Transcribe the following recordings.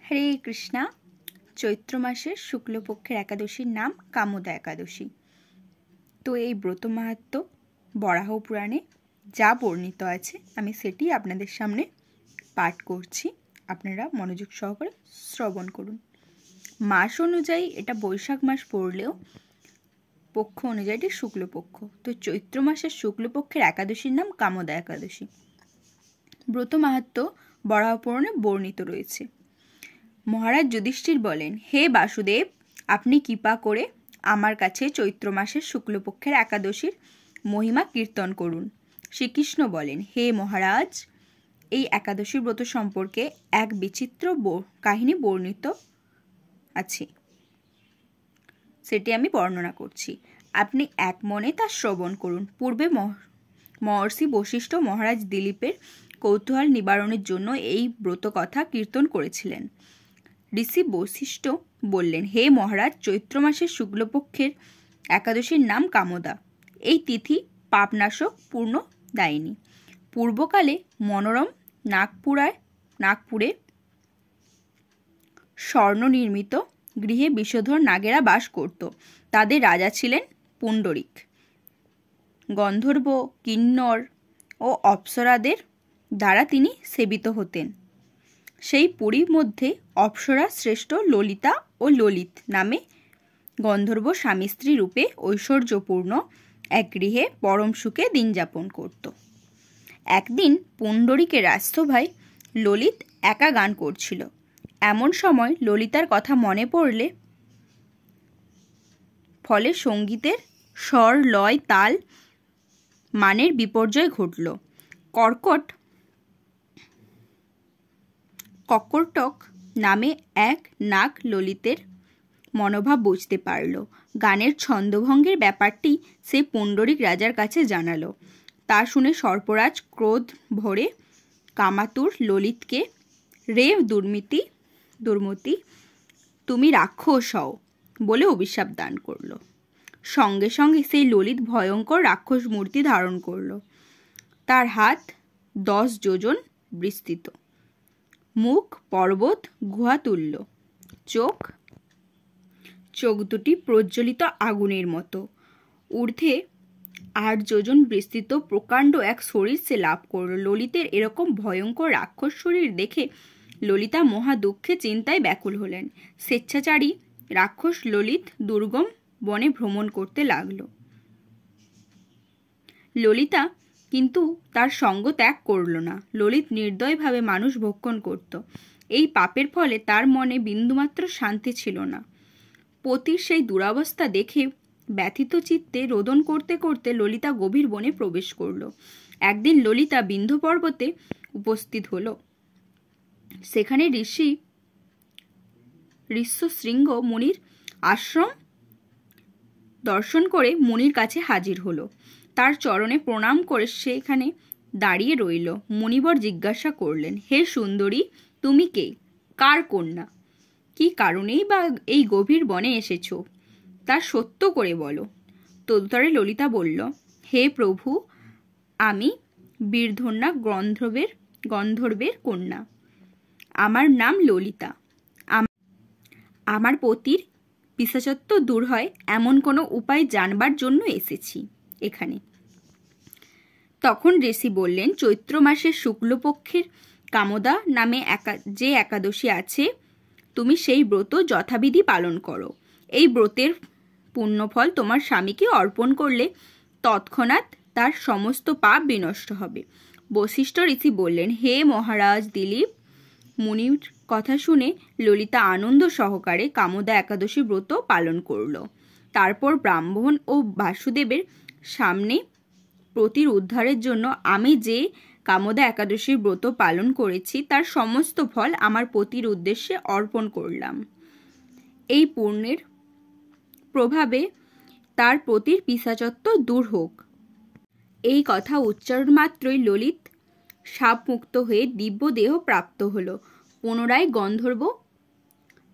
হরে কৃষ্ণা। চৈত্র মাসের শুক্লপক্ষের একাদশীর নাম কামোদা একাদশী। তো এই ব্রত মাহাত্ম্য বরাহ পুরাণে যা বর্ণিত আছে আমি সেটি আপনাদের সামনে পাঠ করছি, আপনারা মনোযোগ সহকারে শ্রবণ করুন। মাস অনুযায়ী এটা বৈশাখ মাস পড়লেও পক্ষ অনুযায়ী এটি শুক্লপক্ষ। তো চৈত্র মাসের শুক্লপক্ষের একাদশীর নাম কামোদা একাদশী। ব্রত মাহাত্ম্য বরাহ পুরাণে বর্ণিত রয়েছে। মহারাজ যুধিষ্ঠির বলেন, হে বাসুদেব, আপনি কৃপা করে আমার কাছে চৈত্র মাসের শুক্লপক্ষের একাদশীর মহিমা কীর্তন করুন। শ্রীকৃষ্ণ বলেন, হে মহারাজ, এই একাদশী ব্রত সম্পর্কে এক বিচিত্র কাহিনী বর্ণিত আছে, সেটি আমি বর্ণনা করছি। আপনি এক মনে তা শ্রবণ করুন। পূর্বে মহর্ষি বশিষ্ঠ মহারাজ দিলীপের কৌতূহল নিবারণের জন্য এই ব্রত কথা কীর্তন করেছিলেন। ঋষি বশিষ্ঠ বললেন, হে মহারাজ, চৈত্র মাসের শুক্লপক্ষের একাদশীর নাম কামোদা। এই তিথি পাপনাশক পূর্ণ দায়িনী। পূর্বকালে মনোরম নাগপুরে স্বর্ণ নির্মিত গৃহে বিষধর নাগেরা বাস করত। তাদের রাজা ছিলেন পুণ্ডরিক। গন্ধর্ব, কিন্নর ও অপ্সরাদের দ্বারা তিনি সেবিত হতেন। সেই পুরীর মধ্যে অপ্সরা শ্রেষ্ঠ ললিতা ও ললিত নামে গন্ধর্ব স্বামী স্ত্রী রূপে ঐশ্বর্যপূর্ণ এক গৃহে পরম সুখে দিন যাপন করত। একদিন পুণ্ডরিকের রাস্ত ভাই ললিত একা গান করছিল। এমন সময় ললিতার কথা মনে পড়লে ফলে সঙ্গীতের স্বর, লয়, তাল, মানের বিপর্যয় ঘটল। কর্কটক নামে এক নাগ ললিতের মনোভাব বুঝতে পারল। গানের ছন্দভঙ্গের ব্যাপারটি সে পুণ্ডরিক রাজার কাছে জানালো। তা শুনে সর্পরাজ ক্রোধ ভরে কামাতুর ললিতকে, রে দুর্মতি, তুমি রাক্ষস হও বলে অভিশাপ দান করল। সঙ্গে সঙ্গে সেই ললিত ভয়ঙ্কর রাক্ষস মূর্তি ধারণ করল। তার হাত 10 যোজন বিস্তৃত, মুখ পর্বত গুহা তুল্য, চোখ দুটি প্রজ্বলিত আগুনের মতো, ঊর্ধ্বে 8 যোজন বিস্তৃত প্রকাণ্ড এক শরীর সে লাভ করল। ললিতের এরকম ভয়ঙ্কর রাক্ষস শরীর দেখে ললিতা মহা দুঃখে চিন্তায় ব্যাকুল হলেন। স্বেচ্ছাচারী রাক্ষস ললিত দুর্গম বনে ভ্রমণ করতে লাগল। ললিতা কিন্তু তার সঙ্গ ত্যাগ করল না। ললিত নির্দয়ভাবে মানুষ ভক্ষণ করত। এই পাপের ফলে তার মনে বিন্দুমাত্র শান্তি ছিল না। পতির সেই দুরবস্থা দেখে ব্যথিত চিত্তে রোদন করতে করতে ললিতা গভীর বনে প্রবেশ করল। একদিন ললিতা বিন্ধ্য পর্বতে উপস্থিত হল। সেখানে ঋষ্যশৃঙ্গ মুনির আশ্রম দর্শন করে মুনির কাছে হাজির হলো। তার চরণে প্রণাম করে সেখানে দাঁড়িয়ে রইল। মুনিবর জিজ্ঞাসা করলেন, হে সুন্দরী, তুমি কে? কার কন্যা? কি কারণেই বা এই গভীর বনে এসেছ? তা সত্য করে বলো। তদুত্তরে ললিতা বলল, হে প্রভু, আমি বীরধন্যা গন্ধর্বের কন্যা। আমার নাম ললিতা। আমার পতির পিশাচত্ব দূর হয় এমন কোনো উপায় জানবার জন্য এসেছি এখানে। তখন ঋষি বললেন, চৈত্র মাসের শুক্লপক্ষের কামোদা নামে যে একাদশী আছে, তুমি সেই ব্রত যথাবিধি পালন করো। এই ব্রতের পুণ্যফল তোমার স্বামীকে অর্পণ করলে তৎক্ষণাৎ তার সমস্ত পাপ বিনষ্ট হবে। বশিষ্ঠ ঋষি বললেন, হে মহারাজ দিলীপ, মুনির কথা শুনে ললিতা আনন্দ সহকারে কামোদা একাদশী ব্রত পালন করল। তারপর ব্রাহ্মণ ও বাসুদেবের সামনে পতির উদ্ধারের জন্য আমি যে কামোদা একাদশীর ব্রত পালন করেছি তার সমস্ত ফল আমার পতির উদ্দেশ্যে অর্পণ করলাম। এই পুণ্যের প্রভাবে তার পতির পিশাচত্ব দূর হোক। এই কথা উচ্চারণ মাত্রই ললিত শাপমুক্ত হয়ে দিব্য দেহ প্রাপ্ত হল। পুনরায় গন্ধর্ব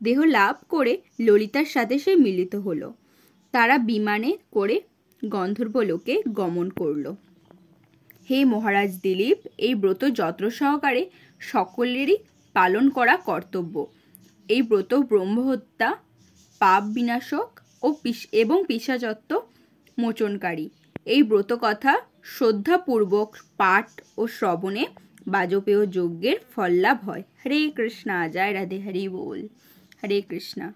দেহ লাভ করে ললিতার সাথে সে মিলিত হল। তারা বিমানে করে গন্ধর্ব লোকে গমন করল। হে মহারাজ দিলীপ, এই ব্রত যত্ন সহকারে সকলেরই পালন করা কর্তব্য। এই ব্রত ব্রহ্মহত্যা, পাপ বিনাশক এবং পিশাচত্ব মোচনকারী। এই ব্রত কথা শ্রদ্ধাপূর্বক পাঠ ও শ্রবণে বাজপেয় যজ্ঞের ফল লাভ হয়। হরে কৃষ্ণা, জয় রাধে, হরি বল। হরে কৃষ্ণা।